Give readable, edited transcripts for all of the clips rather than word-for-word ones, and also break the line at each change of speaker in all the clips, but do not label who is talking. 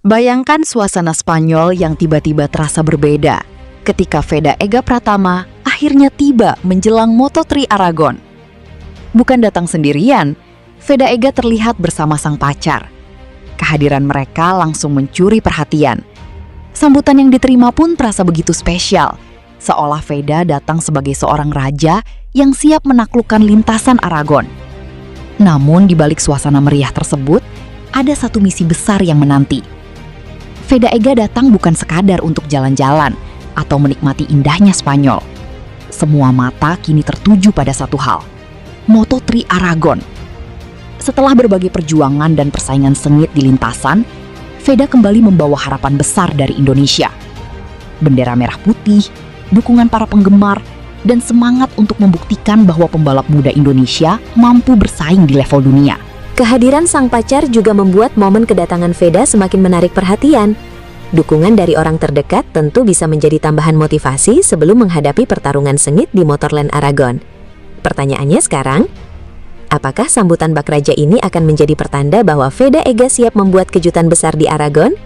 Bayangkan suasana Spanyol yang tiba-tiba terasa berbeda ketika Veda Ega Pratama akhirnya tiba menjelang Moto3 Aragon. Bukan datang sendirian, Veda Ega terlihat bersama sang pacar. Kehadiran mereka langsung mencuri perhatian. Sambutan yang diterima pun terasa begitu spesial, seolah Veda datang sebagai seorang raja yang siap menaklukkan lintasan Aragon. Namun di balik suasana meriah tersebut, ada satu misi besar yang menanti. Veda Ega datang bukan sekadar untuk jalan-jalan atau menikmati indahnya Spanyol. Semua mata kini tertuju pada satu hal, Moto3 Aragon. Setelah berbagai perjuangan dan persaingan sengit di lintasan, Veda kembali membawa harapan besar dari Indonesia. Bendera merah putih, dukungan para penggemar, dan semangat untuk membuktikan bahwa pembalap muda Indonesia mampu bersaing di level dunia.
Kehadiran sang pacar juga membuat momen kedatangan Veda semakin menarik perhatian. Dukungan dari orang terdekat tentu bisa menjadi tambahan motivasi sebelum menghadapi pertarungan sengit di Motorland Aragon. Pertanyaannya sekarang, apakah sambutan bak raja ini akan menjadi pertanda bahwa Veda Ega siap membuat kejutan besar di Aragon?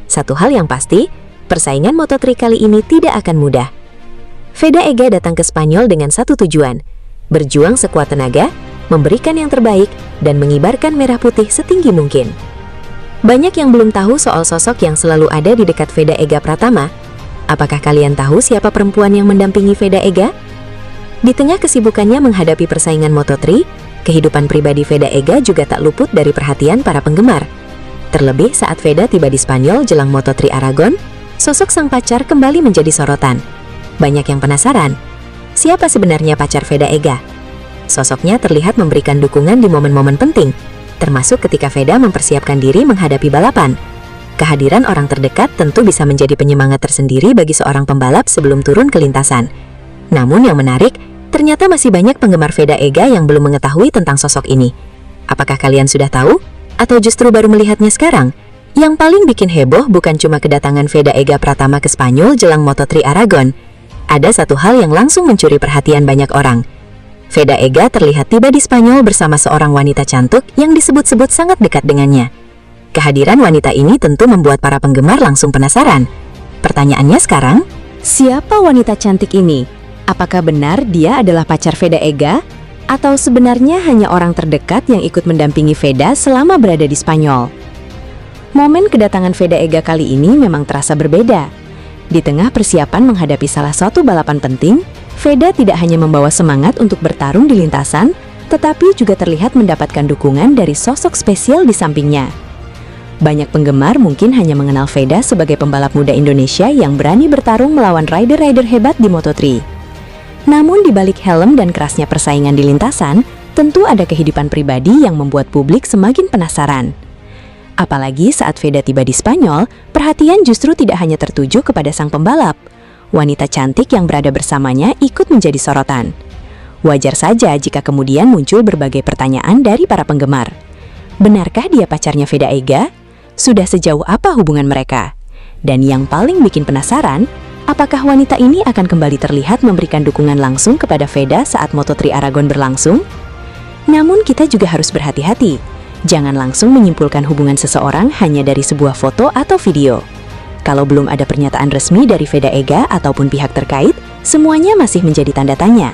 Satu hal yang pasti, persaingan Moto3 kali ini tidak akan mudah. Veda Ega datang ke Spanyol dengan satu tujuan, berjuang sekuat tenaga, memberikan yang terbaik, dan mengibarkan merah putih setinggi mungkin. Banyak yang belum tahu soal sosok yang selalu ada di dekat Veda Ega Pratama. Apakah kalian tahu siapa perempuan yang mendampingi Veda Ega? Di tengah kesibukannya menghadapi persaingan Moto3, kehidupan pribadi Veda Ega juga tak luput dari perhatian para penggemar. Terlebih saat Veda tiba di Spanyol jelang Moto3 Aragon, sosok sang pacar kembali menjadi sorotan. Banyak yang penasaran, siapa sebenarnya pacar Veda Ega? Sosoknya terlihat memberikan dukungan di momen-momen penting, termasuk ketika Veda mempersiapkan diri menghadapi balapan. Kehadiran orang terdekat tentu bisa menjadi penyemangat tersendiri bagi seorang pembalap sebelum turun ke lintasan. Namun yang menarik, ternyata masih banyak penggemar Veda Ega yang belum mengetahui tentang sosok ini. Apakah kalian sudah tahu? Atau justru baru melihatnya sekarang? Yang paling bikin heboh bukan cuma kedatangan Veda Ega Pratama ke Spanyol jelang Moto3 Aragon. Ada satu hal yang langsung mencuri perhatian banyak orang. Veda Ega terlihat tiba di Spanyol bersama seorang wanita cantik yang disebut-sebut sangat dekat dengannya. Kehadiran wanita ini tentu membuat para penggemar langsung penasaran. Pertanyaannya sekarang, siapa wanita cantik ini? Apakah benar dia adalah pacar Veda Ega? Atau sebenarnya hanya orang terdekat yang ikut mendampingi Veda selama berada di Spanyol? Momen kedatangan Veda Ega kali ini memang terasa berbeda. Di tengah persiapan menghadapi salah satu balapan penting, Veda tidak hanya membawa semangat untuk bertarung di lintasan, tetapi juga terlihat mendapatkan dukungan dari sosok spesial di sampingnya. Banyak penggemar mungkin hanya mengenal Veda sebagai pembalap muda Indonesia yang berani bertarung melawan rider-rider hebat di Moto3. Namun di balik helm dan kerasnya persaingan di lintasan, tentu ada kehidupan pribadi yang membuat publik semakin penasaran. Apalagi saat Veda tiba di Spanyol, perhatian justru tidak hanya tertuju kepada sang pembalap. Wanita cantik yang berada bersamanya ikut menjadi sorotan. Wajar saja jika kemudian muncul berbagai pertanyaan dari para penggemar. Benarkah dia pacarnya Veda Ega? Sudah sejauh apa hubungan mereka? Dan yang paling bikin penasaran, apakah wanita ini akan kembali terlihat memberikan dukungan langsung kepada Veda saat Moto3 Aragon berlangsung? Namun kita juga harus berhati-hati. Jangan langsung menyimpulkan hubungan seseorang hanya dari sebuah foto atau video. Kalau belum ada pernyataan resmi dari Veda Ega ataupun pihak terkait, semuanya masih menjadi tanda tanya.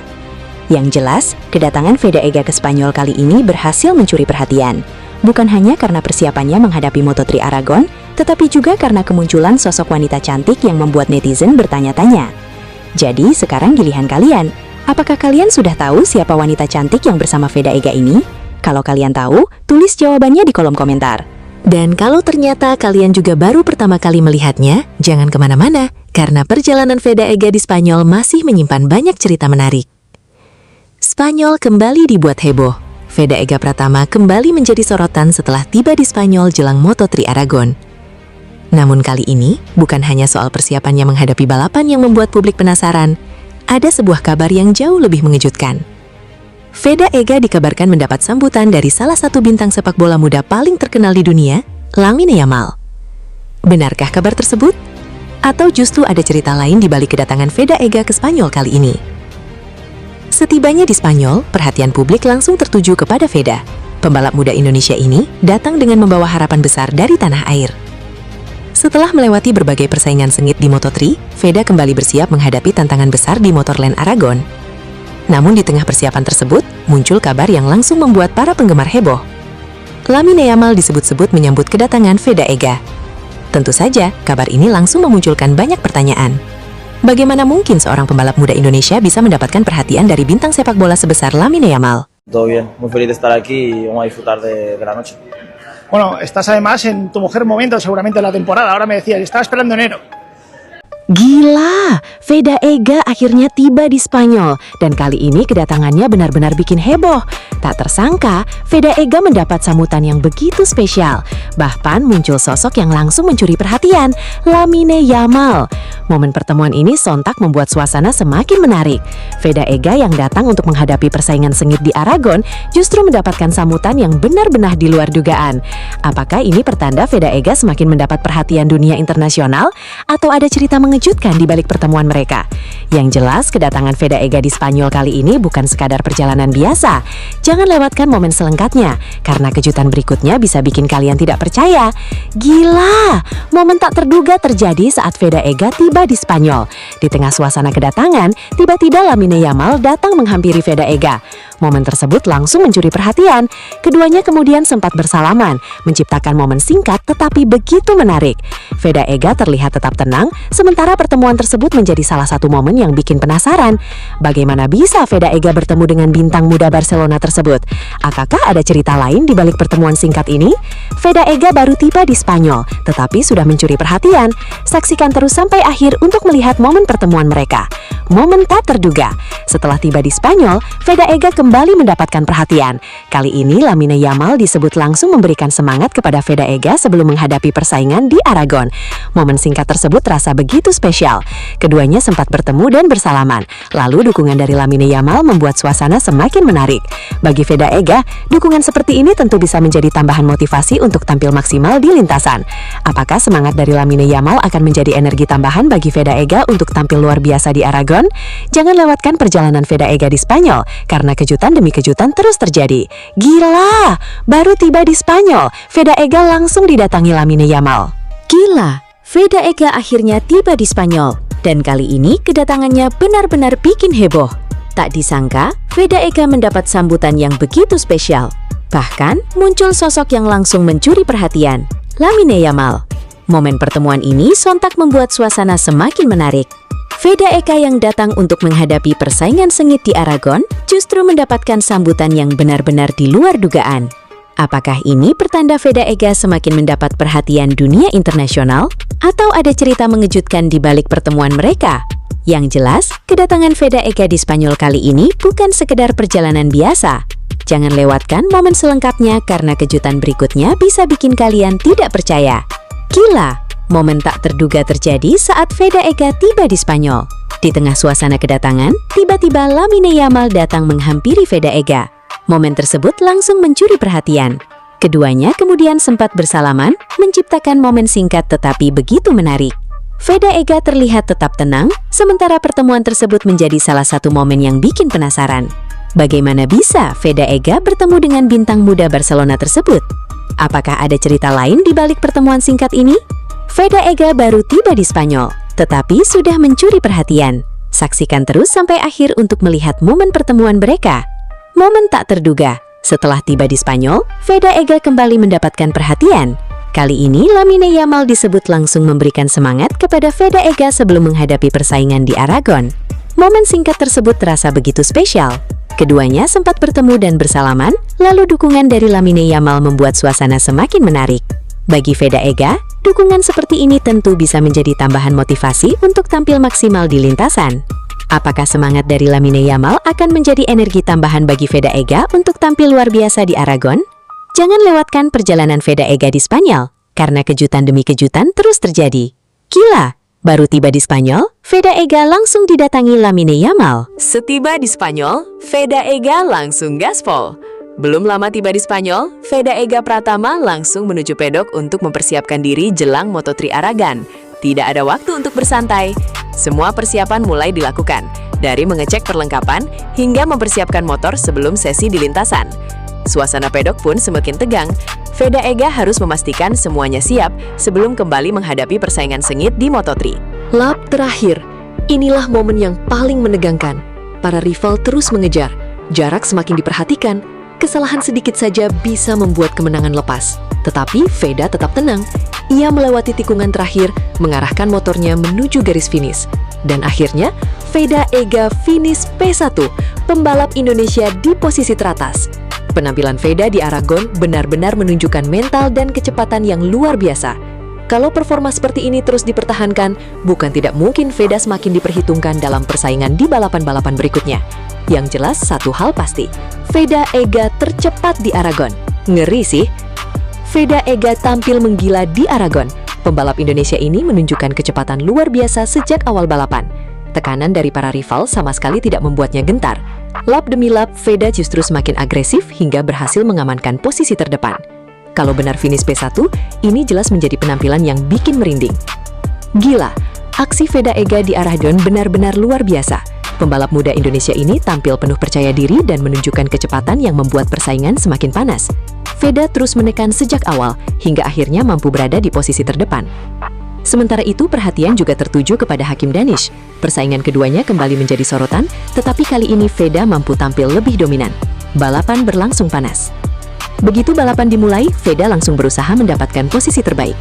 Yang jelas, kedatangan Veda Ega ke Spanyol kali ini berhasil mencuri perhatian. Bukan hanya karena persiapannya menghadapi Moto3 Aragon, tetapi juga karena kemunculan sosok wanita cantik yang membuat netizen bertanya-tanya. Jadi, sekarang giliran kalian. Apakah kalian sudah tahu siapa wanita cantik yang bersama Veda Ega ini? Kalau kalian tahu, tulis jawabannya di kolom komentar. Dan kalau ternyata kalian juga baru pertama kali melihatnya, jangan kemana-mana, karena perjalanan Veda Ega di Spanyol masih menyimpan banyak cerita menarik. Spanyol kembali dibuat heboh. Veda Ega Pratama kembali menjadi sorotan setelah tiba di Spanyol jelang Moto3 Aragon. Namun kali ini, bukan hanya soal persiapannya menghadapi balapan yang membuat publik penasaran, ada sebuah kabar yang jauh lebih mengejutkan. Veda Ega dikabarkan mendapat sambutan dari salah satu bintang sepak bola muda paling terkenal di dunia, Lamine Yamal. Benarkah kabar tersebut? Atau justru ada cerita lain di balik kedatangan Veda Ega ke Spanyol kali ini? Setibanya di Spanyol, perhatian publik langsung tertuju kepada Veda. Pembalap muda Indonesia ini datang dengan membawa harapan besar dari tanah air. Setelah melewati berbagai persaingan sengit di Moto3, Veda kembali bersiap menghadapi tantangan besar di Motorland Aragon. Namun di tengah persiapan tersebut, muncul kabar yang langsung membuat para penggemar heboh. Lamine Yamal disebut-sebut menyambut kedatangan Veda Ega. Tentu saja, kabar ini langsung memunculkan banyak pertanyaan. Bagaimana mungkin seorang pembalap muda Indonesia bisa mendapatkan perhatian dari bintang sepak bola sebesar Lamine Yamal?
Todo bien, muy feliz de estar aquí y vamos a disfrutar de la noche.
Bueno, estás además en tu mejor momento seguramente de la temporada. Ahora me decías, estaba esperando enero.
Gila, Veda Ega akhirnya tiba di Spanyol dan kali ini kedatangannya benar-benar bikin heboh. Tak tersangka, Veda Ega mendapat sambutan yang begitu spesial. Bahkan muncul sosok yang langsung mencuri perhatian, Lamine Yamal. Momen pertemuan ini sontak membuat suasana semakin menarik. Veda Ega yang datang untuk menghadapi persaingan sengit di Aragon justru mendapatkan sambutan yang benar-benar di luar dugaan. Apakah ini pertanda Veda Ega semakin mendapat perhatian dunia internasional atau ada cerita mengejutkan di balik pertemuan mereka? Yang jelas, kedatangan Veda Ega di Spanyol kali ini bukan sekadar perjalanan biasa. Jangan lewatkan momen selengkapnya, karena kejutan berikutnya bisa bikin kalian tidak percaya. Gila, momen tak terduga terjadi saat Veda Ega tiba di Spanyol. Di tengah suasana kedatangan, tiba-tiba Lamine Yamal datang menghampiri Veda Ega. Momen tersebut langsung mencuri perhatian. Keduanya kemudian sempat bersalaman, menciptakan momen singkat tetapi begitu menarik. Veda Ega terlihat tetap tenang, sementara pertemuan tersebut menjadi salah satu momen yang bikin penasaran. Bagaimana bisa Veda Ega bertemu dengan bintang muda Barcelona tersebut? Apakah ada cerita lain di balik pertemuan singkat ini? Veda Ega baru tiba di Spanyol, tetapi sudah mencuri perhatian. Saksikan terus sampai akhir untuk melihat momen pertemuan mereka. Momen tak terduga. Setelah tiba di Spanyol, Veda Ega kembali mendapatkan perhatian. Kali ini Lamine Yamal disebut langsung memberikan semangat kepada Veda Ega sebelum menghadapi persaingan di Aragon. Momen singkat tersebut terasa begitu spesial. Keduanya sempat bertemu dan bersalaman. Lalu dukungan dari Lamine Yamal membuat suasana semakin menarik. Bagi Veda Ega, dukungan seperti ini tentu bisa menjadi tambahan motivasi untuk tampil maksimal di lintasan. Apakah semangat dari Lamine Yamal akan menjadi energi tambahan bagi Veda Ega untuk tampil luar biasa di Aragon? Jangan lewatkan perjalanan Veda Ega di Spanyol, karena kejutan demi kejutan terus terjadi. Gila, baru tiba di Spanyol, Veda Ega langsung didatangi Lamine Yamal.
Gila, Veda Ega akhirnya tiba di Spanyol. Dan kali ini kedatangannya benar-benar bikin heboh. Tak disangka, Veda Ega mendapat sambutan yang begitu spesial. Bahkan, muncul sosok yang langsung mencuri perhatian, Lamine Yamal. Momen pertemuan ini sontak membuat suasana semakin menarik. Veda Ega yang datang untuk menghadapi persaingan sengit di Aragon justru mendapatkan sambutan yang benar-benar di luar dugaan. Apakah ini pertanda Veda Ega semakin mendapat perhatian dunia internasional? Atau ada cerita mengejutkan di balik pertemuan mereka? Yang jelas, kedatangan Veda Ega di Spanyol kali ini bukan sekedar perjalanan biasa. Jangan lewatkan momen selengkapnya karena kejutan berikutnya bisa bikin kalian tidak percaya. Gila! Momen tak terduga terjadi saat Veda Ega tiba di Spanyol. Di tengah suasana kedatangan, tiba-tiba Lamine Yamal datang menghampiri Veda Ega. Momen tersebut langsung mencuri perhatian. Keduanya kemudian sempat bersalaman, menciptakan momen singkat tetapi begitu menarik. Veda Ega terlihat tetap tenang, sementara pertemuan tersebut menjadi salah satu momen yang bikin penasaran. Bagaimana bisa Veda Ega bertemu dengan bintang muda Barcelona tersebut? Apakah ada cerita lain di balik pertemuan singkat ini? Veda Ega baru tiba di Spanyol, tetapi sudah mencuri perhatian. Saksikan terus sampai akhir untuk melihat momen pertemuan mereka. Momen tak terduga. Setelah tiba di Spanyol, Veda Ega kembali mendapatkan perhatian. Kali ini Lamine Yamal disebut langsung memberikan semangat kepada Veda Ega sebelum menghadapi persaingan di Aragon. Momen singkat tersebut terasa begitu spesial. Keduanya sempat bertemu dan bersalaman, lalu dukungan dari Lamine Yamal membuat suasana semakin menarik. Bagi Veda Ega, dukungan seperti ini tentu bisa menjadi tambahan motivasi untuk tampil maksimal di lintasan. Apakah semangat dari Lamine Yamal akan menjadi energi tambahan bagi Veda Ega untuk tampil luar biasa di Aragon? Jangan lewatkan perjalanan Veda Ega di Spanyol, karena kejutan demi kejutan terus terjadi. Gila! Baru tiba di Spanyol, Veda Ega langsung didatangi Lamine Yamal.
Setiba di Spanyol, Veda Ega langsung gaspol. Belum lama tiba di Spanyol, Veda Ega Pratama langsung menuju pedok untuk mempersiapkan diri jelang Moto3 Aragon. Tidak ada waktu untuk bersantai. Semua persiapan mulai dilakukan, dari mengecek perlengkapan hingga mempersiapkan motor sebelum sesi di lintasan. Suasana pedok pun semakin tegang.
Veda Ega harus memastikan semuanya siap sebelum kembali menghadapi persaingan sengit di Moto3.
Lap terakhir. Inilah momen yang paling menegangkan. Para rival terus mengejar. Jarak semakin diperhatikan. Kesalahan sedikit saja bisa membuat kemenangan lepas. Tetapi Veda tetap tenang. Ia melewati tikungan terakhir, mengarahkan motornya menuju garis finish. Dan akhirnya, Veda Ega finish P1, pembalap Indonesia di posisi teratas. Penampilan Veda di Aragon benar-benar menunjukkan mental dan kecepatan yang luar biasa. Kalau performa seperti ini terus dipertahankan, bukan tidak mungkin Veda semakin diperhitungkan dalam persaingan di balapan-balapan berikutnya. Yang jelas satu hal pasti, Veda Ega tercepat di Aragon. Ngeri sih. Veda Ega tampil menggila di Aragon. Pembalap Indonesia ini menunjukkan kecepatan luar biasa sejak awal balapan. Tekanan dari para rival sama sekali tidak membuatnya gentar. Lap demi lap, Veda justru semakin agresif hingga berhasil mengamankan posisi terdepan. Kalau benar finish P1, ini jelas menjadi penampilan yang bikin merinding. Gila, aksi Veda Ega di Aragon benar-benar luar biasa. Pembalap muda Indonesia ini tampil penuh percaya diri dan menunjukkan kecepatan yang membuat persaingan semakin panas. Veda terus menekan sejak awal, hingga akhirnya mampu berada di posisi terdepan. Sementara itu, perhatian juga tertuju kepada Hakim Danish. Persaingan keduanya kembali menjadi sorotan, tetapi kali ini Veda mampu tampil lebih dominan. Balapan berlangsung panas. Begitu balapan dimulai, Veda langsung berusaha mendapatkan posisi terbaik.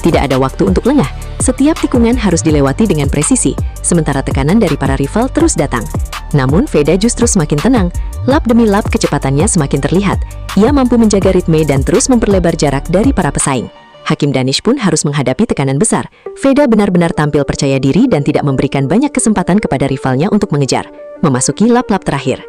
Tidak ada waktu untuk lengah, setiap tikungan harus dilewati dengan presisi, sementara tekanan dari para rival terus datang. Namun, Veda justru semakin tenang. Lap demi lap kecepatannya semakin terlihat. Ia mampu menjaga ritme dan terus memperlebar jarak dari para pesaing. Hakim Danish pun harus menghadapi tekanan besar. Veda benar-benar tampil percaya diri dan tidak memberikan banyak kesempatan kepada rivalnya untuk mengejar. Memasuki lap-lap terakhir.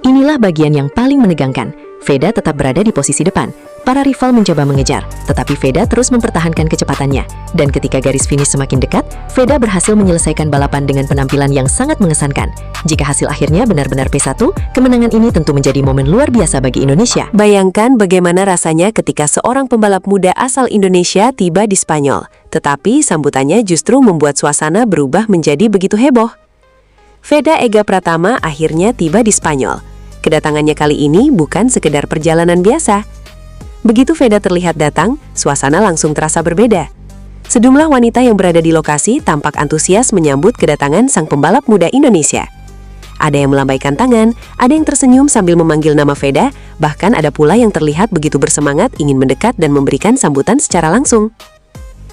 Inilah bagian yang paling menegangkan. Veda tetap berada di posisi depan. Para rival mencoba mengejar, tetapi Veda terus mempertahankan kecepatannya. Dan ketika garis finish semakin dekat, Veda berhasil menyelesaikan balapan dengan penampilan yang sangat mengesankan. Jika hasil akhirnya benar-benar P1, kemenangan ini tentu menjadi momen luar biasa bagi Indonesia.
Bayangkan bagaimana rasanya ketika seorang pembalap muda asal Indonesia tiba di Spanyol. Tetapi sambutannya justru membuat suasana berubah menjadi begitu heboh. Veda Ega Pratama akhirnya tiba di Spanyol. Kedatangannya kali ini bukan sekedar perjalanan biasa. Begitu Veda terlihat datang, suasana langsung terasa berbeda. Sejumlah wanita yang berada di lokasi tampak antusias menyambut kedatangan sang pembalap muda Indonesia. Ada yang melambaikan tangan, ada yang tersenyum sambil memanggil nama Veda, bahkan ada pula yang terlihat begitu bersemangat ingin mendekat dan memberikan sambutan secara langsung.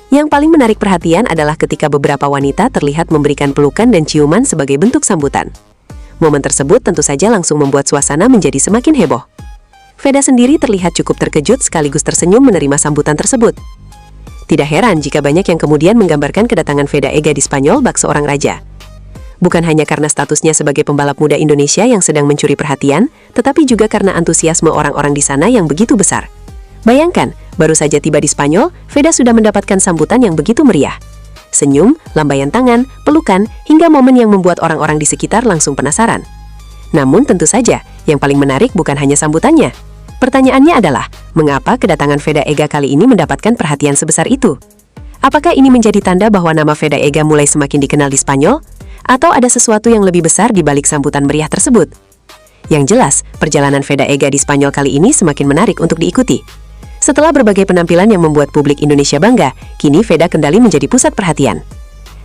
Yang paling menarik perhatian adalah ketika beberapa wanita terlihat memberikan pelukan dan ciuman sebagai bentuk sambutan. Momen tersebut tentu saja langsung membuat suasana menjadi semakin heboh. Veda sendiri terlihat cukup terkejut sekaligus tersenyum menerima sambutan tersebut. Tidak heran jika banyak yang kemudian menggambarkan kedatangan Veda Ega di Spanyol bak seorang raja. Bukan hanya karena statusnya sebagai pembalap muda Indonesia yang sedang mencuri perhatian, tetapi juga karena antusiasme orang-orang di sana yang begitu besar. Bayangkan, baru saja tiba di Spanyol, Veda sudah mendapatkan sambutan yang begitu meriah. Senyum, lambaian tangan, pelukan, hingga momen yang membuat orang-orang di sekitar langsung penasaran. Namun tentu saja, yang paling menarik bukan hanya sambutannya. Pertanyaannya adalah, mengapa kedatangan Veda Ega kali ini mendapatkan perhatian sebesar itu? Apakah ini menjadi tanda bahwa nama Veda Ega mulai semakin dikenal di Spanyol? Atau ada sesuatu yang lebih besar di balik sambutan meriah tersebut? Yang jelas, perjalanan Veda Ega di Spanyol kali ini semakin menarik untuk diikuti. Setelah berbagai penampilan yang membuat publik Indonesia bangga, kini Veda kembali menjadi pusat perhatian.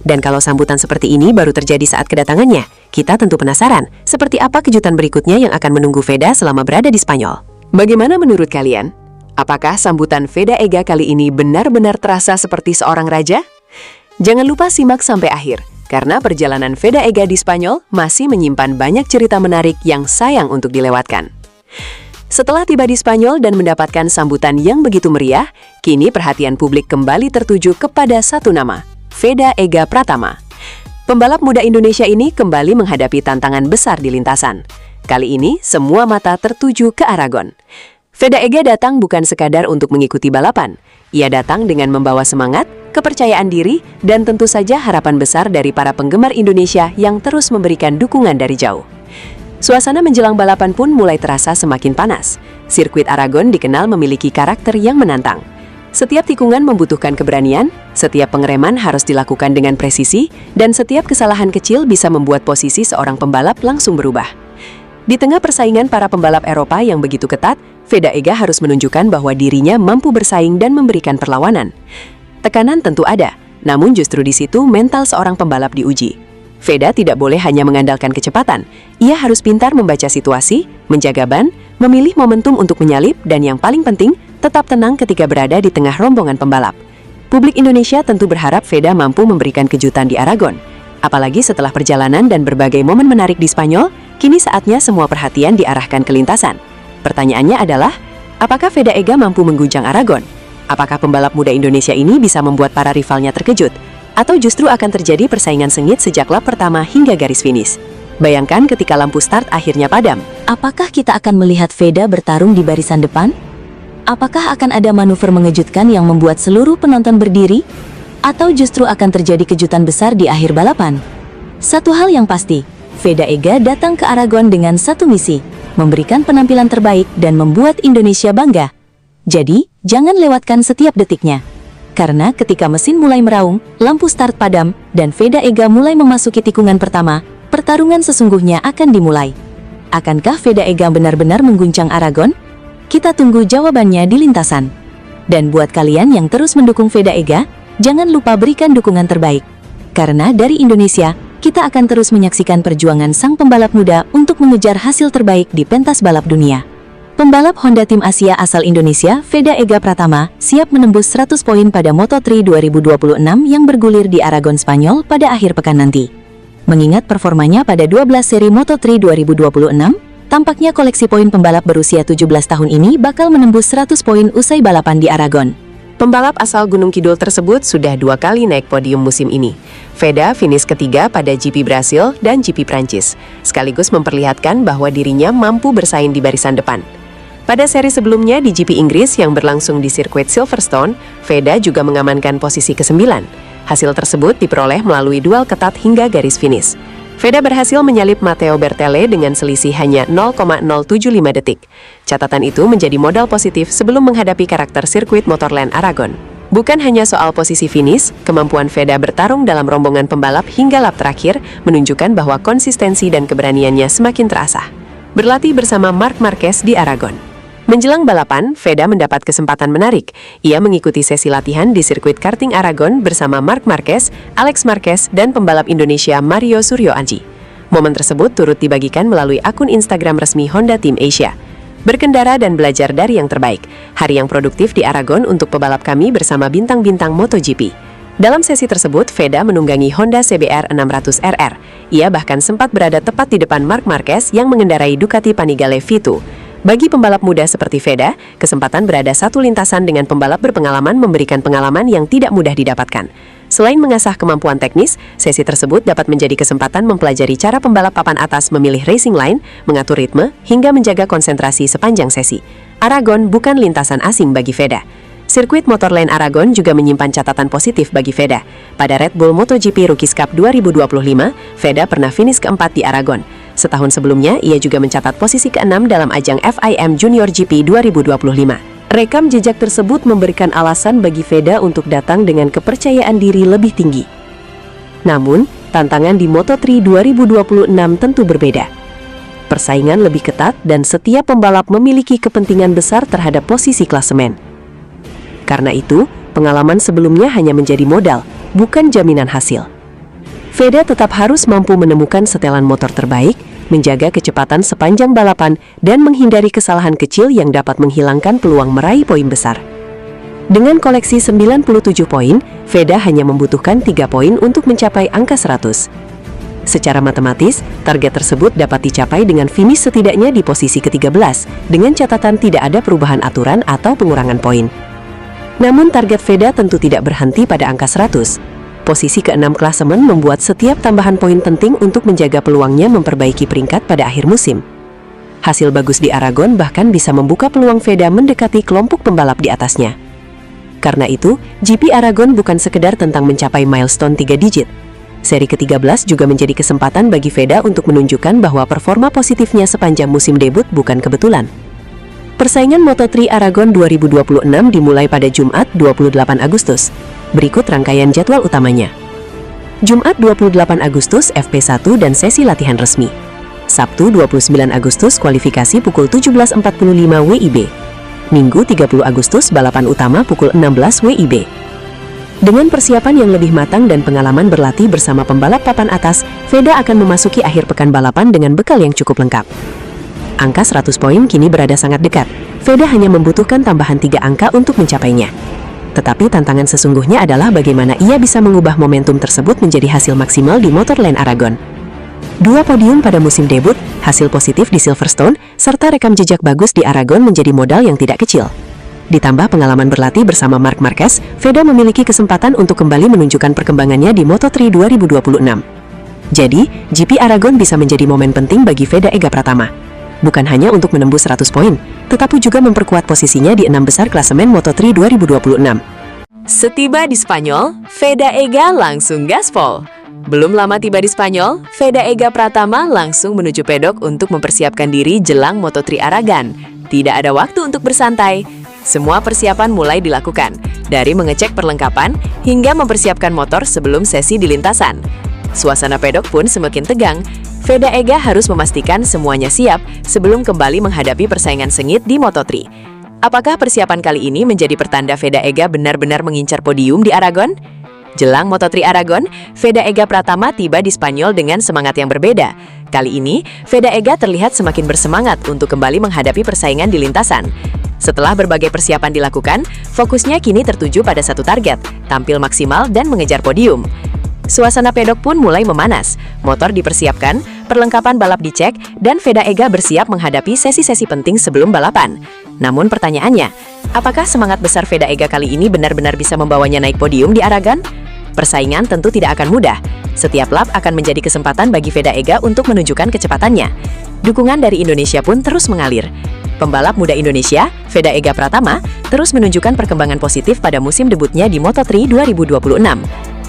Dan kalau sambutan seperti ini baru terjadi saat kedatangannya, kita tentu penasaran seperti apa kejutan berikutnya yang akan menunggu Veda selama berada di Spanyol. Bagaimana menurut kalian? Apakah sambutan Veda Ega kali ini benar-benar terasa seperti seorang raja? Jangan lupa simak sampai akhir, karena perjalanan Veda Ega di Spanyol masih menyimpan banyak cerita menarik yang sayang untuk dilewatkan. Setelah tiba di Spanyol dan mendapatkan sambutan yang begitu meriah, kini perhatian publik kembali tertuju kepada satu nama, Veda Ega Pratama. Pembalap muda Indonesia ini kembali menghadapi tantangan besar di lintasan. Kali ini, semua mata tertuju ke Aragon. Veda Ega datang bukan sekadar untuk mengikuti balapan. Ia datang dengan membawa semangat, kepercayaan diri, dan tentu saja harapan besar dari para penggemar Indonesia yang terus memberikan dukungan dari jauh. Suasana menjelang balapan pun mulai terasa semakin panas. Sirkuit Aragon dikenal memiliki karakter yang menantang. Setiap tikungan membutuhkan keberanian, setiap pengereman harus dilakukan dengan presisi, dan setiap kesalahan kecil bisa membuat posisi seorang pembalap langsung berubah. Di tengah persaingan para pembalap Eropa yang begitu ketat, Veda Ega harus menunjukkan bahwa dirinya mampu bersaing dan memberikan perlawanan. Tekanan tentu ada, namun justru di situ mental seorang pembalap diuji. Veda tidak boleh hanya mengandalkan kecepatan. Ia harus pintar membaca situasi, menjaga ban, memilih momentum untuk menyalip, dan yang paling penting, tetap tenang ketika berada di tengah rombongan pembalap. Publik Indonesia tentu berharap Veda mampu memberikan kejutan di Aragon. Apalagi setelah perjalanan dan berbagai momen menarik di Spanyol, kini saatnya semua perhatian diarahkan ke lintasan. Pertanyaannya adalah, apakah Veda Ega mampu mengguncang Aragon? Apakah pembalap muda Indonesia ini bisa membuat para rivalnya terkejut? Atau justru akan terjadi persaingan sengit sejak lap pertama hingga garis finish? Bayangkan ketika lampu start akhirnya padam.
Apakah kita akan melihat Veda bertarung di barisan depan? Apakah akan ada manuver mengejutkan yang membuat seluruh penonton berdiri? Atau justru akan terjadi kejutan besar di akhir balapan? Satu hal yang pasti, Veda Ega datang ke Aragon dengan satu misi, memberikan penampilan terbaik dan membuat Indonesia bangga. Jadi, jangan lewatkan setiap detiknya. Karena ketika mesin mulai meraung, lampu start padam, dan Veda Ega mulai memasuki tikungan pertama, pertarungan sesungguhnya akan dimulai. Akankah Veda Ega benar-benar mengguncang Aragon? Kita tunggu jawabannya di lintasan. Dan buat kalian yang terus mendukung Veda Ega, jangan lupa berikan dukungan terbaik. Karena dari Indonesia, kita akan terus menyaksikan perjuangan sang pembalap muda untuk mengejar hasil terbaik di pentas balap dunia. Pembalap Honda Tim Asia asal Indonesia, Veda Ega Pratama, siap menembus 100 poin pada Moto3 2026 yang bergulir di Aragon, Spanyol pada akhir pekan nanti. Mengingat performanya pada 12 seri Moto3 2026, tampaknya koleksi poin pembalap berusia 17 tahun ini bakal menembus 100 poin usai balapan di Aragon.
Pembalap asal Gunung Kidul tersebut sudah 2 kali naik podium musim ini. Veda finish ketiga pada GP Brasil dan GP Prancis, sekaligus memperlihatkan bahwa dirinya mampu bersaing di barisan depan. Pada seri sebelumnya di GP Inggris yang berlangsung di sirkuit Silverstone, Veda juga mengamankan posisi ke-9. Hasil tersebut diperoleh melalui duel ketat hingga garis finish. Veda berhasil menyalip Matteo Bertele dengan selisih hanya 0,075 detik. Catatan itu menjadi modal positif sebelum menghadapi karakter sirkuit Motorland Aragon. Bukan hanya soal posisi finish, kemampuan Veda bertarung dalam rombongan pembalap hingga lap terakhir menunjukkan bahwa konsistensi dan keberaniannya semakin terasah. Berlatih bersama Marc Marquez di Aragon. Menjelang balapan, Veda mendapat kesempatan menarik. Ia mengikuti sesi latihan di sirkuit karting Aragon bersama Marc Marquez, Alex Marquez, dan pembalap Indonesia Mario Suryo Aji. Momen tersebut turut dibagikan melalui akun Instagram resmi Honda Tim Asia. Berkendara dan belajar dari yang terbaik. Hari yang produktif di Aragon untuk pebalap kami bersama bintang-bintang MotoGP. Dalam sesi tersebut, Veda menunggangi Honda CBR 600RR. Ia bahkan sempat berada tepat di depan Marc Marquez yang mengendarai Ducati Panigale V2. Bagi pembalap muda seperti Veda, kesempatan berada satu lintasan dengan pembalap berpengalaman memberikan pengalaman yang tidak mudah didapatkan. Selain mengasah kemampuan teknis, sesi tersebut dapat menjadi kesempatan mempelajari cara pembalap papan atas memilih racing line, mengatur ritme, hingga menjaga konsentrasi sepanjang sesi. Aragon bukan lintasan asing bagi Veda. Sirkuit Motorland Aragon juga menyimpan catatan positif bagi Veda. Pada Red Bull MotoGP Rookies Cup 2025, Veda pernah finish keempat di Aragon. Setahun sebelumnya, ia juga mencatat posisi ke-6 dalam ajang FIM Junior GP 2025. Rekam jejak tersebut memberikan alasan bagi Veda untuk datang dengan kepercayaan diri lebih tinggi. Namun, tantangan di Moto3 2026 tentu berbeda. Persaingan lebih ketat dan setiap pembalap memiliki kepentingan besar terhadap posisi klasemen. Karena itu, pengalaman sebelumnya hanya menjadi modal, bukan jaminan hasil. Veda tetap harus mampu menemukan setelan motor terbaik, menjaga kecepatan sepanjang balapan, dan menghindari kesalahan kecil yang dapat menghilangkan peluang meraih poin besar. Dengan koleksi 97 poin, Veda hanya membutuhkan 3 poin untuk mencapai angka 100. Secara matematis, target tersebut dapat dicapai dengan finish setidaknya di posisi ke-13, dengan catatan tidak ada perubahan aturan atau pengurangan poin. Namun target Veda tentu tidak berhenti pada angka 100. Posisi ke-6 klasemen membuat setiap tambahan poin penting untuk menjaga peluangnya memperbaiki peringkat pada akhir musim. Hasil bagus di Aragon bahkan bisa membuka peluang Veda mendekati kelompok pembalap di atasnya. Karena itu, GP Aragon bukan sekedar tentang mencapai milestone 3 digit. Seri ke-13 juga menjadi kesempatan bagi Veda untuk menunjukkan bahwa performa positifnya sepanjang musim debut bukan kebetulan. Persaingan Moto3 Aragon 2026 dimulai pada Jumat 28 Agustus. Berikut rangkaian jadwal utamanya. Jumat 28 Agustus FP1 dan sesi latihan resmi. Sabtu 29 Agustus kualifikasi pukul 17.45 WIB. Minggu 30 Agustus balapan utama pukul 16 WIB. Dengan persiapan yang lebih matang dan pengalaman berlatih bersama pembalap papan atas, Veda akan memasuki akhir pekan balapan dengan bekal yang cukup lengkap. Angka 100 poin kini berada sangat dekat. Veda hanya membutuhkan tambahan 3 angka untuk mencapainya. Tetapi tantangan sesungguhnya adalah bagaimana ia bisa mengubah momentum tersebut menjadi hasil maksimal di Motorland Aragon. 2 podium pada musim debut, hasil positif di Silverstone, serta rekam jejak bagus di Aragon menjadi modal yang tidak kecil. Ditambah pengalaman berlatih bersama Marc Marquez, Veda memiliki kesempatan untuk kembali menunjukkan perkembangannya di Moto3 2026. Jadi, GP Aragon bisa menjadi momen penting bagi Veda Ega Pratama. Bukan hanya untuk menembus 100 poin, tetapi juga memperkuat posisinya di 6 besar klasemen Moto3 2026.
Setiba di Spanyol, Veda Ega langsung gaspol. Belum lama tiba di Spanyol, Veda Ega Pratama langsung menuju pedok untuk mempersiapkan diri jelang Moto3 Aragon. Tidak ada waktu untuk bersantai. Semua persiapan mulai dilakukan, dari mengecek perlengkapan hingga mempersiapkan motor sebelum sesi di lintasan. Suasana pedok pun semakin tegang. Veda Ega harus memastikan semuanya siap sebelum kembali menghadapi persaingan sengit di Moto3. Apakah persiapan kali ini menjadi pertanda Veda Ega benar-benar mengincar podium di Aragon? Jelang Moto3 Aragon, Veda Ega Pratama tiba di Spanyol dengan semangat yang berbeda. Kali ini, Veda Ega terlihat semakin bersemangat untuk kembali menghadapi persaingan di lintasan. Setelah berbagai persiapan dilakukan, fokusnya kini tertuju pada satu target, tampil maksimal dan mengejar podium. Suasana pedok pun mulai memanas, motor dipersiapkan, perlengkapan balap dicek, dan Veda Ega bersiap menghadapi sesi-sesi penting sebelum balapan. Namun pertanyaannya, apakah semangat besar Veda Ega kali ini benar-benar bisa membawanya naik podium di Aragon? Persaingan tentu tidak akan mudah. Setiap lap akan menjadi kesempatan bagi Veda Ega untuk menunjukkan kecepatannya. Dukungan dari Indonesia pun terus mengalir. Pembalap muda Indonesia, Veda Ega Pratama, terus menunjukkan perkembangan positif pada musim debutnya di Moto3 2026.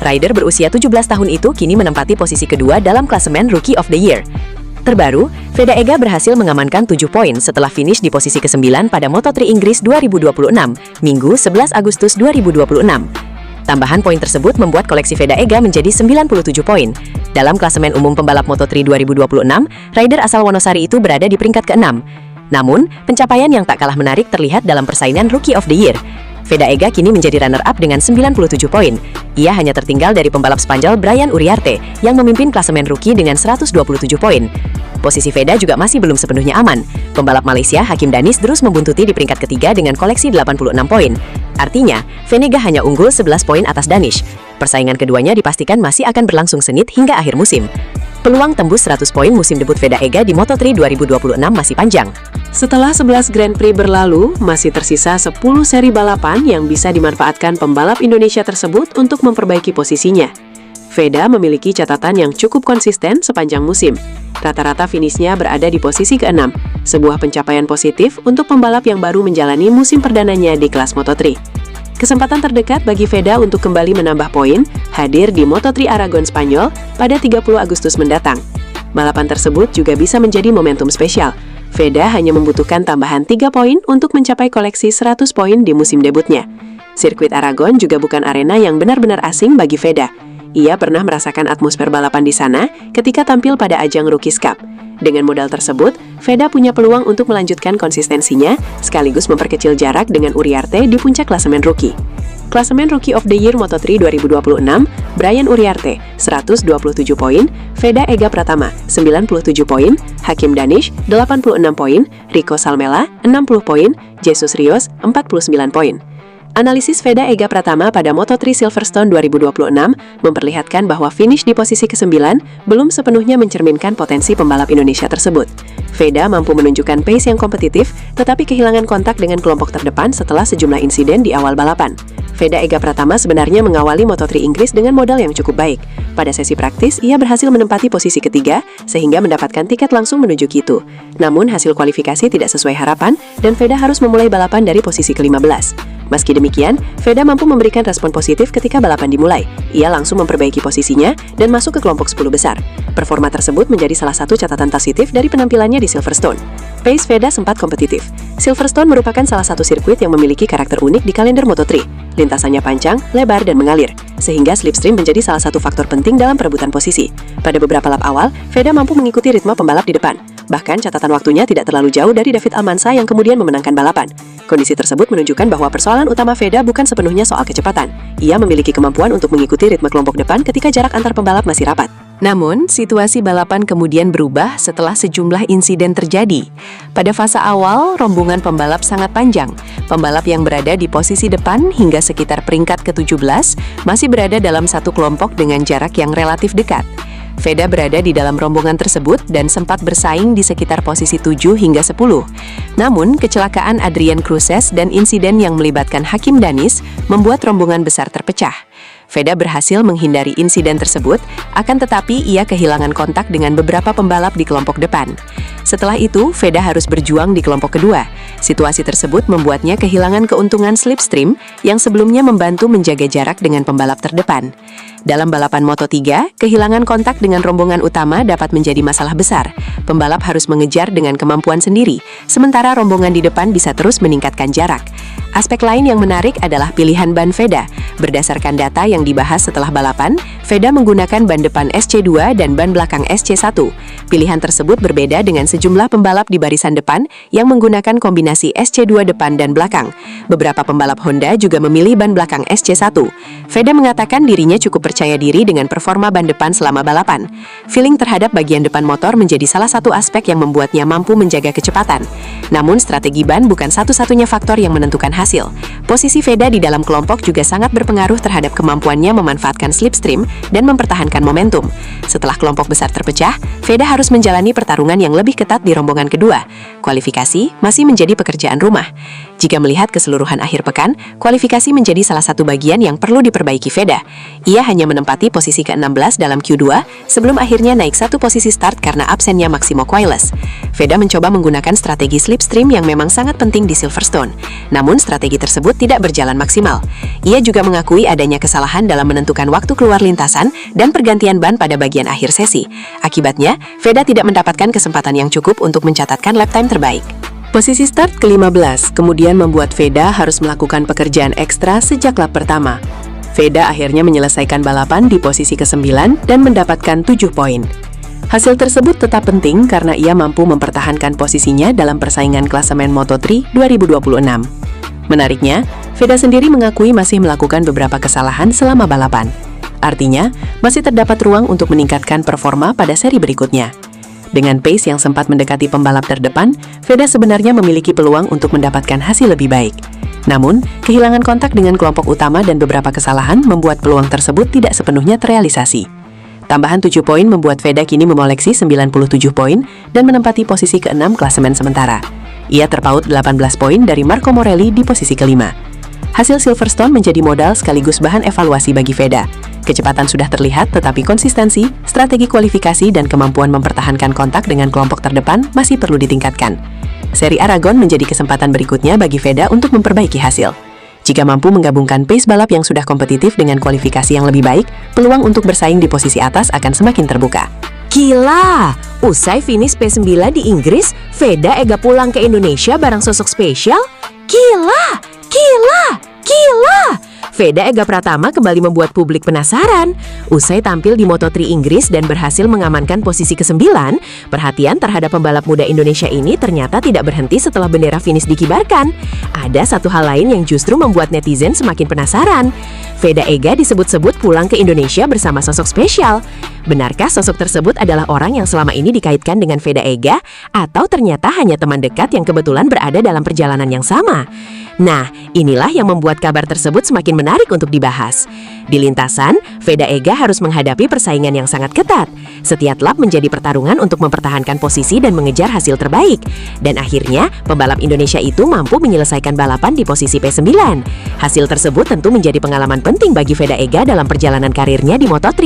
Rider berusia 17 tahun itu kini menempati posisi kedua dalam klasemen Rookie of the Year. Terbaru, Veda Ega berhasil mengamankan 7 poin setelah finish di posisi ke-9 pada Moto3 Inggris 2026, Minggu 11 Agustus 2026. Tambahan poin tersebut membuat koleksi Veda Ega menjadi 97 poin. Dalam klasemen umum pembalap Moto3 2026, rider asal Wonosari itu berada di peringkat ke-6. Namun, pencapaian yang tak kalah menarik terlihat dalam persaingan Rookie of the Year. Veda Ega kini menjadi runner-up dengan 97 poin. Ia hanya tertinggal dari pembalap Spanyol Brian Uriarte yang memimpin klasemen rookie dengan 127 poin. Posisi Veda juga masih belum sepenuhnya aman. Pembalap Malaysia Hakim Danis terus membuntuti di peringkat ketiga dengan koleksi 86 poin. Artinya, Venega hanya unggul 11 poin atas Danish. Persaingan keduanya dipastikan masih akan berlangsung sengit hingga akhir musim. Peluang tembus 100 poin musim debut Veda Ega di Moto3 2026 masih panjang.
Setelah 11 Grand Prix berlalu, masih tersisa 10 seri balapan yang bisa dimanfaatkan pembalap Indonesia tersebut untuk memperbaiki posisinya. Veda memiliki catatan yang cukup konsisten sepanjang musim. Rata-rata finishnya berada di posisi ke-6, sebuah pencapaian positif untuk pembalap yang baru menjalani musim perdananya di kelas Moto3. Kesempatan terdekat bagi Veda untuk kembali menambah poin hadir di Moto3 Aragon Spanyol pada 30 Agustus mendatang. Balapan tersebut juga bisa menjadi momentum spesial. Veda hanya membutuhkan tambahan 3 poin untuk mencapai koleksi 100 poin di musim debutnya. Sirkuit Aragon juga bukan arena yang benar-benar asing bagi Veda. Ia pernah merasakan atmosfer balapan di sana ketika tampil pada ajang Rookies Cup. Dengan modal tersebut, Veda punya peluang untuk melanjutkan konsistensinya sekaligus memperkecil jarak dengan Uriarte di puncak klasemen rookie. Klasemen Rookie of the Year Moto3 2026, Brian Uriarte 127 poin, Veda Ega Pratama 97 poin, Hakim Danish 86 poin, Rico Salmela 60 poin, Jesus Rios 49 poin. Analisis Veda Ega Pratama pada Moto3 Silverstone 2026 memperlihatkan bahwa finish di posisi ke-9 belum sepenuhnya mencerminkan potensi pembalap Indonesia tersebut. Veda mampu menunjukkan pace yang kompetitif, tetapi kehilangan kontak dengan kelompok terdepan setelah sejumlah insiden di awal balapan. Veda Ega Pratama sebenarnya mengawali Moto3 Inggris dengan modal yang cukup baik. Pada sesi praktis, ia berhasil menempati posisi ketiga, sehingga mendapatkan tiket langsung menuju Q2. Namun, hasil kualifikasi tidak sesuai harapan, dan Veda harus memulai balapan dari posisi ke-15. Meski demikian, Veda mampu memberikan respon positif ketika balapan dimulai. Ia langsung memperbaiki posisinya dan masuk ke kelompok 10 besar. Performa tersebut menjadi salah satu catatan positif dari penampilannya di Silverstone. Pace Veda sempat kompetitif. Silverstone merupakan salah satu sirkuit yang memiliki karakter unik di kalender Moto3. Lintasannya panjang, lebar, dan mengalir, sehingga slipstream menjadi salah satu faktor penting dalam perebutan posisi. Pada beberapa lap awal, Veda mampu mengikuti ritme pembalap di depan. Bahkan catatan waktunya tidak terlalu jauh dari David Almanza yang kemudian memenangkan balapan. Kondisi tersebut menunjukkan bahwa persoalan utama Veda bukan sepenuhnya soal kecepatan. Ia memiliki kemampuan untuk mengikuti ritme kelompok depan ketika jarak antar pembalap masih rapat. Namun, situasi balapan kemudian berubah setelah sejumlah insiden terjadi. Pada fase awal, rombongan pembalap sangat panjang. Pembalap yang berada di posisi depan hingga sekitar peringkat ke-17 masih berada dalam satu kelompok dengan jarak yang relatif dekat. Veda berada di dalam rombongan tersebut dan sempat bersaing di sekitar posisi 7 hingga 10. Namun, kecelakaan Adrian Cruces dan insiden yang melibatkan Hakim Danis membuat rombongan besar terpecah. Veda berhasil menghindari insiden tersebut, akan tetapi ia kehilangan kontak dengan beberapa pembalap di kelompok depan. Setelah itu, Veda harus berjuang di kelompok kedua. Situasi tersebut membuatnya kehilangan keuntungan slipstream yang sebelumnya membantu menjaga jarak dengan pembalap terdepan. Dalam balapan Moto3, kehilangan kontak dengan rombongan utama dapat menjadi masalah besar. Pembalap harus mengejar dengan kemampuan sendiri, sementara rombongan di depan bisa terus meningkatkan jarak. Aspek lain yang menarik adalah pilihan ban Veda. Berdasarkan data yang dibahas setelah balapan, Veda menggunakan ban depan SC2 dan ban belakang SC1. Pilihan tersebut berbeda dengan sejumlah pembalap di barisan depan yang menggunakan kombinasi SC2 depan dan belakang. Beberapa pembalap Honda juga memilih ban belakang SC1. Veda mengatakan dirinya cukup percaya diri dengan performa ban depan selama balapan. Feeling terhadap bagian depan motor menjadi salah satu aspek yang membuatnya mampu menjaga kecepatan. Namun, strategi ban bukan satu-satunya faktor yang menentukan hasil. Posisi Veda di dalam kelompok juga sangat berpengaruh terhadap kemampuannya memanfaatkan slipstream dan mempertahankan momentum. Setelah kelompok besar terpecah, Veda harus menjalani pertarungan yang lebih ketat di rombongan kedua. Kualifikasi masih menjadi pekerjaan rumah. Jika melihat keseluruhan akhir pekan, kualifikasi menjadi salah satu bagian yang perlu diperbaiki Veda. Ia hanya menempati posisi ke-16 dalam Q2 sebelum akhirnya naik satu posisi start karena absennya Maximo Quiles. Veda mencoba menggunakan strategi slipstream yang memang sangat penting di Silverstone. Namun strategi tersebut tidak berjalan maksimal. Ia juga mengakui adanya kesalahan dalam menentukan waktu keluar lintasan dan pergantian ban pada bagian akhir sesi. Akibatnya, Veda tidak mendapatkan kesempatan yang cukup untuk mencatatkan lap time terbaik. Posisi start ke-15 kemudian membuat Veda harus melakukan pekerjaan ekstra sejak lap pertama. Veda akhirnya menyelesaikan balapan di posisi ke-9 dan mendapatkan 7 poin. Hasil tersebut tetap penting karena ia mampu mempertahankan posisinya dalam persaingan klasemen Moto3 2026. Menariknya, Veda sendiri mengakui masih melakukan beberapa kesalahan selama balapan. Artinya, masih terdapat ruang untuk meningkatkan performa pada seri berikutnya. Dengan pace yang sempat mendekati pembalap terdepan, Veda sebenarnya memiliki peluang untuk mendapatkan hasil lebih baik. Namun, kehilangan kontak dengan kelompok utama dan beberapa kesalahan membuat peluang tersebut tidak sepenuhnya terrealisasi. Tambahan 7 poin membuat Veda kini memoleksi 97 poin dan menempati posisi ke-6 klasemen sementara. Ia terpaut 18 poin dari Marco Morelli di posisi ke-5. Hasil Silverstone menjadi modal sekaligus bahan evaluasi bagi Veda. Kecepatan sudah terlihat, tetapi konsistensi, strategi kualifikasi, dan kemampuan mempertahankan kontak dengan kelompok terdepan masih perlu ditingkatkan. Seri Aragon menjadi kesempatan berikutnya bagi Veda untuk memperbaiki hasil. Jika mampu menggabungkan pace balap yang sudah kompetitif dengan kualifikasi yang lebih baik, peluang untuk bersaing di posisi atas akan semakin terbuka.
Gila! Usai finish P9 di Inggris, Veda Ega pulang ke Indonesia bareng sosok spesial? Gila! Gila! Gila! Veda Ega Pratama kembali membuat publik penasaran. Usai tampil di Moto3 Inggris dan berhasil mengamankan posisi ke-9, perhatian terhadap pembalap muda Indonesia ini ternyata tidak berhenti setelah bendera finish dikibarkan. Ada satu hal lain yang justru membuat netizen semakin penasaran. Veda Ega disebut-sebut pulang ke Indonesia bersama sosok spesial. Benarkah sosok tersebut adalah orang yang selama ini dikaitkan dengan Veda Ega, atau ternyata hanya teman dekat yang kebetulan berada dalam perjalanan yang sama? Nah, inilah yang membuat kabar tersebut semakin menarik untuk dibahas. Di lintasan, Veda Ega harus menghadapi persaingan yang sangat ketat. Setiap lap menjadi pertarungan untuk mempertahankan posisi dan mengejar hasil terbaik. Dan akhirnya, pembalap Indonesia itu mampu menyelesaikan balapan di posisi P9. Hasil tersebut tentu menjadi pengalaman penting bagi Veda Ega dalam perjalanan karirnya di Moto3.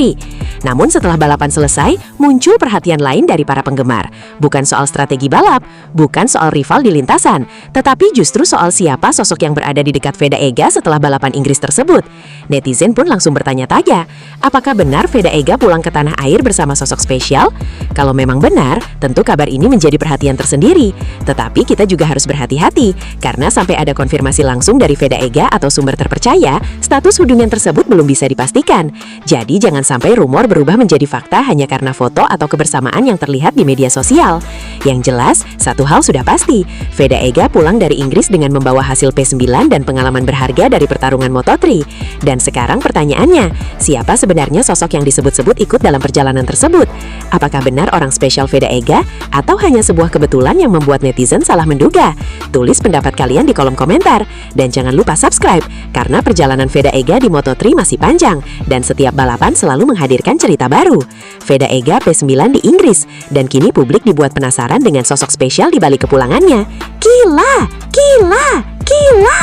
Namun setelah balapan selesai, muncul perhatian lain dari para penggemar. Bukan soal strategi balap, bukan soal rival di lintasan, tetapi justru soal siapa sosok yang berada di dekat Veda Ega setelah balapan Inggris tersebut. Netizen pun langsung bertanya-tanya,
Apakah benar Veda Ega pulang ke tanah air bersama sosok spesial? Kalau memang benar, tentu kabar ini menjadi perhatian tersendiri. Tetapi kita juga harus berhati-hati, karena sampai ada konfirmasi langsung dari Veda Ega atau sumber terpercaya, status hubungan tersebut belum bisa dipastikan. Jadi jangan sampai rumor berubah menjadi fakta hanya karena foto atau kebersamaan yang terlihat di media sosial. Yang jelas, satu hal sudah pasti, Veda Ega pulang dari Inggris dengan membawa hasil P9 dan pengalaman berharga dari pertarungan Moto3. Dan sekarang pertanyaannya, siapa sebenarnya sosok yang disebut-sebut ikut dalam perjalanan tersebut? Apakah benar orang spesial Veda Ega? Atau hanya sebuah kebetulan yang membuat netizen salah menduga? Tulis pendapat kalian di kolom komentar. Dan jangan lupa subscribe, karena perjalanan Veda Ega di Moto3 masih panjang, dan setiap balapan selalu menghadirkan cerita baru. Veda Ega P9 di Inggris, dan kini publik dibuat penasaran dengan sosok spesial di balik kepulangannya. Gila! Gila! Gila!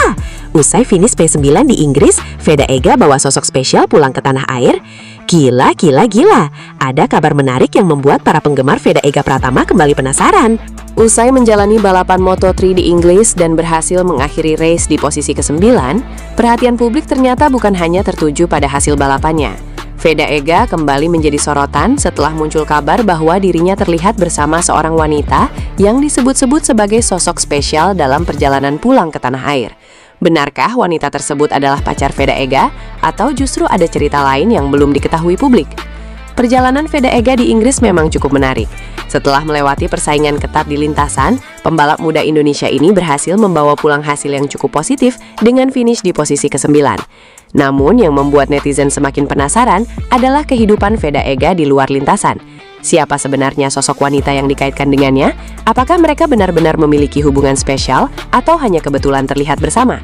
Usai finish P9 di Inggris, Veda Ega bawa sosok spesial pulang ke tanah air. Gila, gila, gila. Ada kabar menarik yang membuat para penggemar Veda Ega Pratama kembali penasaran. Usai menjalani balapan Moto3 di Inggris dan berhasil mengakhiri race di posisi ke-9, perhatian publik ternyata bukan hanya tertuju pada hasil balapannya. Veda Ega kembali menjadi sorotan setelah muncul kabar bahwa dirinya terlihat bersama seorang wanita yang disebut-sebut sebagai sosok spesial dalam perjalanan pulang ke tanah air. Benarkah wanita tersebut adalah pacar Veda Ega, atau justru ada cerita lain yang belum diketahui publik? Perjalanan Veda Ega di Inggris memang cukup menarik. Setelah melewati persaingan ketat di lintasan, pembalap muda Indonesia ini berhasil membawa pulang hasil yang cukup positif dengan finish di posisi ke-9. Namun yang membuat netizen semakin penasaran adalah kehidupan Veda Ega di luar lintasan. Siapa sebenarnya sosok wanita yang dikaitkan dengannya? Apakah mereka benar-benar memiliki hubungan spesial atau hanya kebetulan terlihat bersama?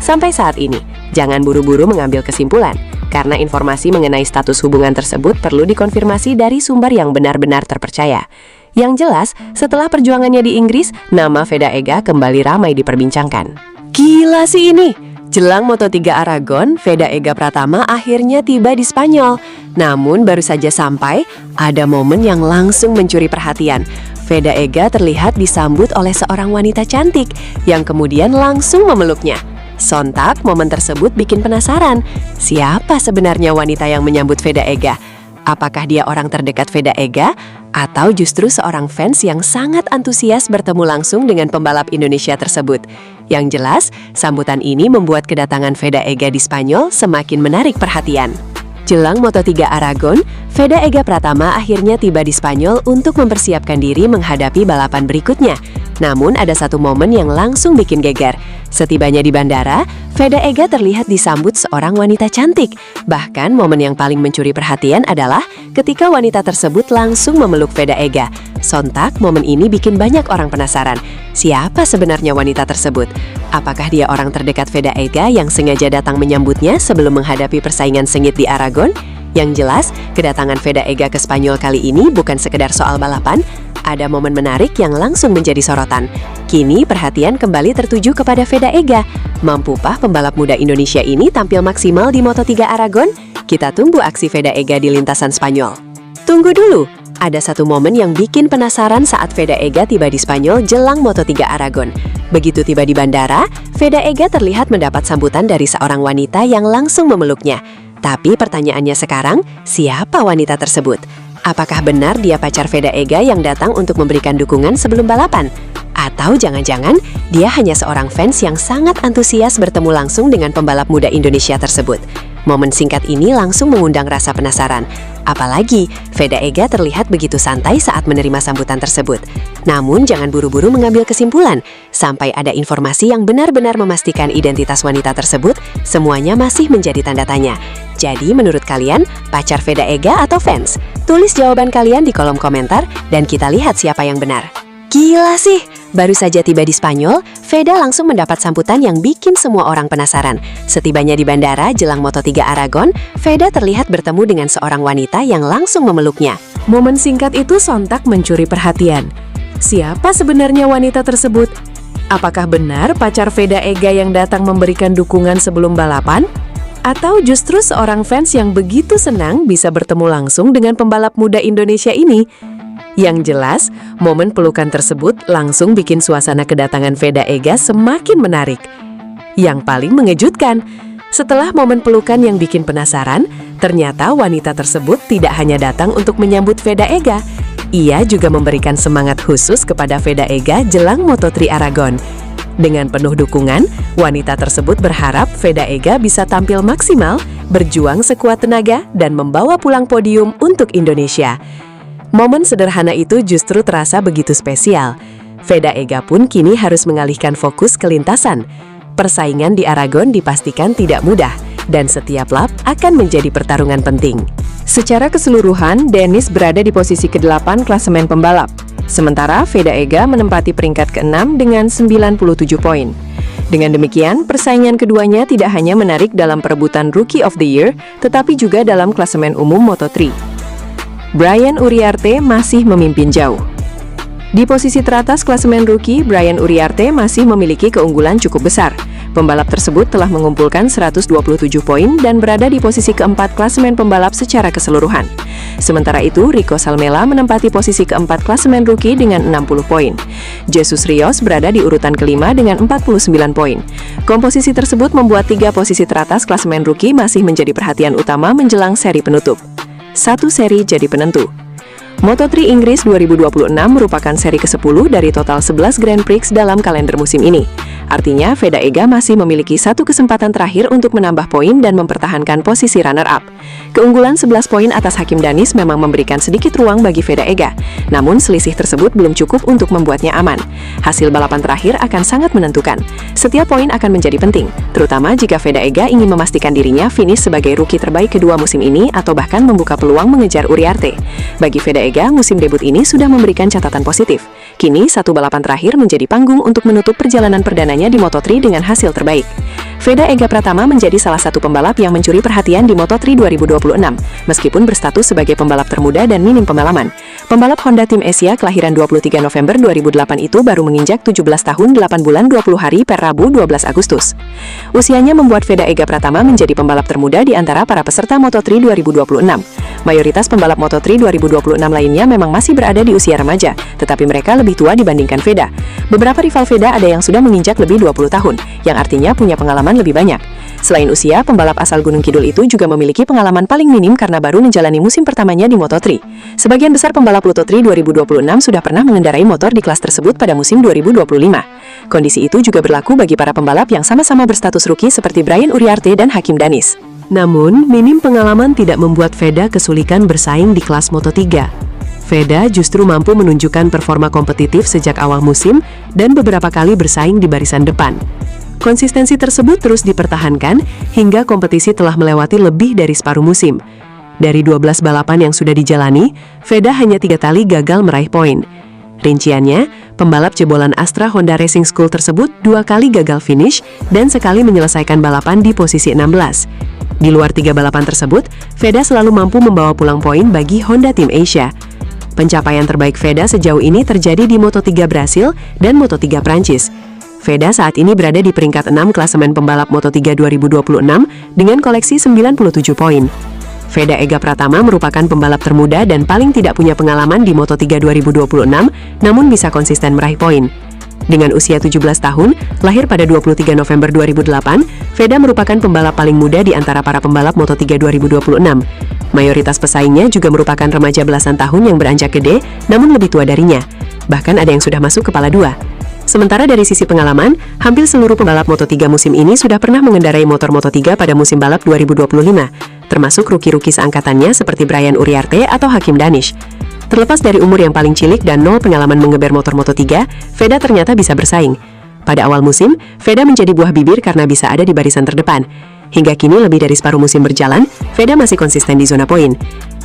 Sampai saat ini, jangan buru-buru mengambil kesimpulan, karena informasi mengenai status hubungan tersebut perlu dikonfirmasi dari sumber yang benar-benar terpercaya. Yang jelas, setelah perjuangannya di Inggris, nama Veda Ega kembali ramai diperbincangkan. Gila sih ini! Jelang Moto3 Aragon, Veda Ega Pratama akhirnya tiba di Spanyol. Namun baru saja sampai, ada momen yang langsung mencuri perhatian. Veda Ega terlihat disambut oleh seorang wanita cantik yang kemudian langsung memeluknya. Sontak, momen tersebut bikin penasaran. Siapa sebenarnya wanita yang menyambut Veda Ega? Apakah dia orang terdekat Veda Ega? Atau justru seorang fans yang sangat antusias bertemu langsung dengan pembalap Indonesia tersebut? Yang jelas, sambutan ini membuat kedatangan Veda Ega di Spanyol semakin menarik perhatian. Jelang Moto3 Aragon, Veda Ega Pratama akhirnya tiba di Spanyol untuk mempersiapkan diri menghadapi balapan berikutnya. Namun ada satu momen yang langsung bikin geger. Setibanya di bandara, Veda Ega terlihat disambut seorang wanita cantik. Bahkan momen yang paling mencuri perhatian adalah ketika wanita tersebut langsung memeluk Veda Ega. Sontak, momen ini bikin banyak orang penasaran. Siapa sebenarnya wanita tersebut? Apakah dia orang terdekat Veda Ega yang sengaja datang menyambutnya sebelum menghadapi persaingan sengit di Aragon? Yang jelas, kedatangan Veda Ega ke Spanyol kali ini bukan sekedar soal balapan, ada momen menarik yang langsung menjadi sorotan. Kini perhatian kembali tertuju kepada Veda Ega. Mampukah pembalap muda Indonesia ini tampil maksimal di Moto3 Aragon? Kita tunggu aksi Veda Ega di lintasan Spanyol. Tunggu dulu, ada satu momen yang bikin penasaran saat Veda Ega tiba di Spanyol jelang Moto3 Aragon. Begitu tiba di bandara, Veda Ega terlihat mendapat sambutan dari seorang wanita yang langsung memeluknya. Tapi pertanyaannya sekarang, siapa wanita tersebut? Apakah benar dia pacar Veda Ega yang datang untuk memberikan dukungan sebelum balapan? Atau jangan-jangan dia hanya seorang fans yang sangat antusias bertemu langsung dengan pembalap muda Indonesia tersebut? Momen singkat ini langsung mengundang rasa penasaran. Apalagi, Veda Ega terlihat begitu santai saat menerima sambutan tersebut. Namun jangan buru-buru mengambil kesimpulan. Sampai ada informasi yang benar-benar memastikan identitas wanita tersebut, semuanya masih menjadi tanda tanya. Jadi menurut kalian, pacar Veda Ega atau fans? Tulis jawaban kalian di kolom komentar dan kita lihat siapa yang benar. Gila sih! Baru saja tiba di Spanyol, Veda langsung mendapat sambutan yang bikin semua orang penasaran. Setibanya di bandara jelang Moto3 Aragon, Veda terlihat bertemu dengan seorang wanita yang langsung memeluknya. Momen singkat itu sontak mencuri perhatian. Siapa sebenarnya wanita tersebut? Apakah benar pacar Veda Ega yang datang memberikan dukungan sebelum balapan? Atau justru seorang fans yang begitu senang bisa bertemu langsung dengan pembalap muda Indonesia ini? Yang jelas, momen pelukan tersebut langsung bikin suasana kedatangan Veda Ega semakin menarik. Yang paling mengejutkan, Setelah momen pelukan yang bikin penasaran, ternyata wanita tersebut tidak hanya datang untuk menyambut Veda Ega. Ia juga memberikan semangat khusus kepada Veda Ega jelang Moto3 Aragon. Dengan penuh dukungan, wanita tersebut berharap Veda Ega bisa tampil maksimal, berjuang sekuat tenaga, dan membawa pulang podium untuk Indonesia. Momen sederhana itu justru terasa begitu spesial. Veda Ega pun kini harus mengalihkan fokus ke lintasan. Persaingan di Aragon dipastikan tidak mudah, dan setiap lap akan menjadi pertarungan penting. Secara keseluruhan, Dennis berada di posisi ke-8 klasemen pembalap. Sementara Veda Ega menempati peringkat ke-6 dengan 97 poin. Dengan demikian, persaingan keduanya tidak hanya menarik dalam perebutan Rookie of the Year, tetapi juga dalam klasemen umum Moto3. Brian Uriarte masih memimpin jauh. Di posisi teratas klasemen rookie, Brian Uriarte masih memiliki keunggulan cukup besar. Pembalap tersebut telah mengumpulkan 127 poin dan berada di posisi keempat klasemen pembalap secara keseluruhan. Sementara itu, Rico Salmela menempati posisi keempat klasemen rookie dengan 60 poin. Jesus Rios berada di urutan kelima dengan 49 poin. Komposisi tersebut membuat 3 posisi teratas klasemen rookie masih menjadi perhatian utama menjelang seri penutup. Satu seri jadi penentu. Moto3 Inggris 2026 merupakan seri ke-10 dari total 11 Grand Prix dalam kalender musim ini. Artinya, Veda Ega masih memiliki satu kesempatan terakhir untuk menambah poin dan mempertahankan posisi runner-up. Keunggulan 11 poin atas Hakim Danis memang memberikan sedikit ruang bagi Veda Ega, namun selisih tersebut belum cukup untuk membuatnya aman. Hasil balapan terakhir akan sangat menentukan. Setiap poin akan menjadi penting, terutama jika Veda Ega ingin memastikan dirinya finish sebagai rookie terbaik kedua musim ini atau bahkan membuka peluang mengejar Uriarte. Bagi Veda Ega, musim debut ini sudah memberikan catatan positif. Kini, satu balapan terakhir menjadi panggung untuk menutup perjalanan perdananya di Moto3 dengan hasil terbaik. Veda Ega Pratama menjadi salah satu pembalap yang mencuri perhatian di Moto3 2026, meskipun berstatus sebagai pembalap termuda dan minim pengalaman. Pembalap Honda Tim Asia kelahiran 23 November 2008 itu baru menginjak 17 tahun 8 bulan 20 hari per Rabu 12 Agustus. Usianya membuat Veda Ega Pratama menjadi pembalap termuda di antara para peserta Moto3 2026. Mayoritas pembalap Moto3 2026 lainnya memang masih berada di usia remaja, tetapi mereka lebih tua dibandingkan Veda. Beberapa rival Veda ada yang sudah menginjak lebih 20 tahun, yang artinya punya pengalaman lebih banyak. Selain usia, pembalap asal Gunung Kidul itu juga memiliki pengalaman paling minim karena baru menjalani musim pertamanya di Moto3. Sebagian besar pembalap Moto3 2026 sudah pernah mengendarai motor di kelas tersebut pada musim 2025. Kondisi itu juga berlaku bagi para pembalap yang sama-sama berstatus rookie seperti Brian Uriarte dan Hakim Danis. Namun, minim pengalaman tidak membuat Veda kesulitan bersaing di kelas Moto3. Veda justru mampu menunjukkan performa kompetitif sejak awal musim dan beberapa kali bersaing di barisan depan. Konsistensi tersebut terus dipertahankan hingga kompetisi telah melewati lebih dari separuh musim. Dari 12 balapan yang sudah dijalani, Veda hanya 3 kali gagal meraih poin. Rinciannya, pembalap jebolan Astra Honda Racing School tersebut 2 kali gagal finish dan sekali menyelesaikan balapan di posisi 16. Di luar 3 balapan tersebut, Veda selalu mampu membawa pulang poin bagi Honda Tim Asia. Pencapaian terbaik Veda sejauh ini terjadi di Moto3 Brasil dan Moto3 Prancis. Veda saat ini berada di peringkat 6 klasemen pembalap Moto3 2026 dengan koleksi 97 poin. Veda Ega Pratama merupakan pembalap termuda dan paling tidak punya pengalaman di Moto3 2026, namun bisa konsisten meraih poin. Dengan usia 17 tahun, lahir pada 23 November 2008, Veda merupakan pembalap paling muda di antara para pembalap Moto3 2026. Mayoritas pesaingnya juga merupakan remaja belasan tahun yang beranjak gede, namun lebih tua darinya. Bahkan ada yang sudah masuk kepala 2. Sementara dari sisi pengalaman, hampir seluruh pembalap Moto3 musim ini sudah pernah mengendarai motor Moto3 pada musim balap 2025, termasuk rookie-rookie seangkatannya seperti Brian Uriarte atau Hakim Danis. Terlepas dari umur yang paling cilik dan nol pengalaman mengeber motor Moto3, Veda ternyata bisa bersaing. Pada awal musim, Veda menjadi buah bibir karena bisa ada di barisan terdepan. Hingga kini lebih dari separuh musim berjalan, Veda masih konsisten di zona poin.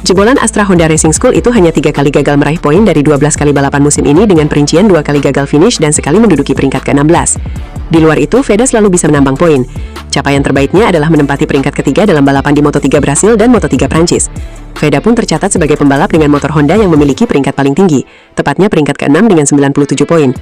Jebolan Astra Honda Racing School itu hanya 3 kali gagal meraih poin dari 12 kali balapan musim ini dengan perincian 2 kali gagal finish dan sekali menduduki peringkat ke-16. Di luar itu, Veda selalu bisa menambang poin. Capaian terbaiknya adalah menempati peringkat ketiga dalam balapan di Moto3 Brasil dan Moto3 Prancis. Veda pun tercatat sebagai pembalap dengan motor Honda yang memiliki peringkat paling tinggi, tepatnya peringkat ke-6 dengan 97 poin.